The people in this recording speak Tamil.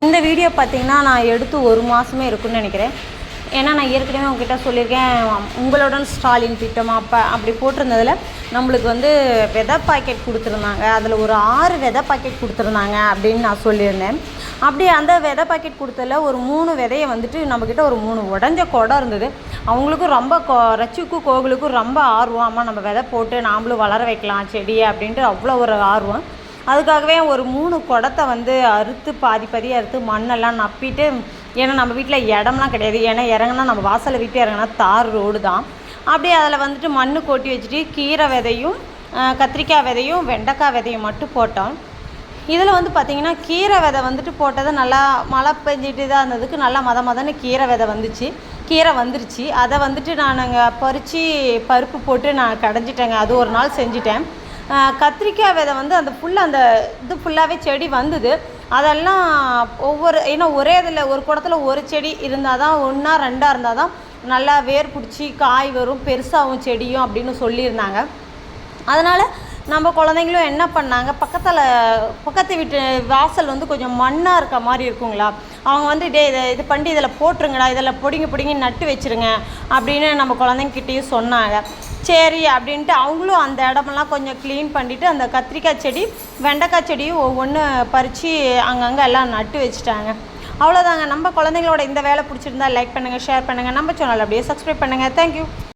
இந்த வீடியோ பார்த்தீங்கன்னா நான் எடுத்து 1 மாதமே இருக்குன்னு நினைக்கிறேன். ஏன்னா நான் ஏற்கனவே உங்ககிட்ட சொல்லியிருக்கேன், உங்களுடன் ஸ்டாலின் திட்டம் அப்படி போட்டிருந்ததில் நம்மளுக்கு வந்து விதை பாக்கெட் கொடுத்துருந்தாங்க. அதில் ஒரு 6 விதை பாக்கெட் கொடுத்துருந்தாங்க அப்படின்னு நான் சொல்லியிருந்தேன். அப்படி அந்த விதை பாக்கெட் கொடுத்ததில் ஒரு 3 விதையை வந்துட்டு நம்மக்கிட்ட ஒரு 3 உடஞ்ச குடம் இருந்தது. அவங்களுக்கும் ரொம்ப ரச்சிக்கும் கோகுலுக்கும் ரொம்ப ஆர்வம், அம்மா நம்ம விதை போட்டு நாமளும் வளர வைக்கலாம் செடியை அப்படின்ட்டு அவ்வளோ ஒரு ஆர்வம். அதுக்காகவே ஒரு 3 குடத்தை வந்து அறுத்து பாதி அறுத்து மண்ணெல்லாம் நப்பிட்டு, ஏன்னா நம்ம வீட்டில் இடம்லாம் கிடையாது. ஏன்னா இறங்குனா நம்ம வாசலை விட்டு இறங்குனா தார் ரோடு தான். அப்படியே அதில் வந்துட்டு மண் கொட்டி வச்சுட்டு கீரை விதையும் கத்திரிக்காய் விதையும் வெண்டைக்காய் விதையும் மட்டும் போட்டோம். இதில் வந்து பார்த்திங்கன்னா கீரை விதை வந்துட்டு போட்டது நல்லா மழை பெஞ்சிட்டு தான் இருந்ததுக்கு நல்லா மதன்னு கீரை விதை வந்துருச்சு. அதை வந்துட்டு நான் பறித்து பருப்பு போட்டு நான் கடைஞ்சிட்டேங்க. அது ஒரு நாள் செஞ்சுட்டேன். கத்திரிக்காய் விதை வந்து அந்த இது ஃபுல்லாகவே செடி வந்தது. அதெல்லாம் ஏன்னா ஒரே இதில் ஒரு குடத்தில் ஒரு செடி இருந்தால் தான், 1 2 இருந்தால் தான் நல்லா வேர் பிடிச்சி காய் வரும், பெருசாகவும் செடியும் அப்படின்னு சொல்லியிருந்தாங்க. அதனால் நம்ம குழந்தைங்களும் என்ன பண்ணாங்க, பக்கத்து வீட்டு வாசல் வந்து கொஞ்சம் மண்ணாக இருக்க மாதிரி இருக்குங்களா, அவங்க வந்து இது பண்ணி இதில் போட்டுருங்கடா, இதில் பொடிங்க நட்டு வச்சுருங்க அப்படின்னு நம்ம குழந்தைங்கிட்டையும் சொன்னாங்க. சரி அப்படின்ட்டு அவங்களும் அந்த இடமெல்லாம் கொஞ்சம் க்ளீன் பண்ணிவிட்டு அந்த கத்திரிக்காய் செடி வெண்டைக்காய் செடியும் ஒவ்வொன்று பறித்து அங்கங்கே எல்லாம் நட்டு வச்சுட்டாங்க. அவ்வளோதாங்க. நம்ம குழந்தைங்களோட இந்த வேலை பிடிச்சிருந்தா லைக் பண்ணுங்கள், ஷேர் பண்ணுங்கள், நம்ம சேனல் அப்படியே சப்ஸ்கிரைப் பண்ணுங்கள். தேங்க்யூ.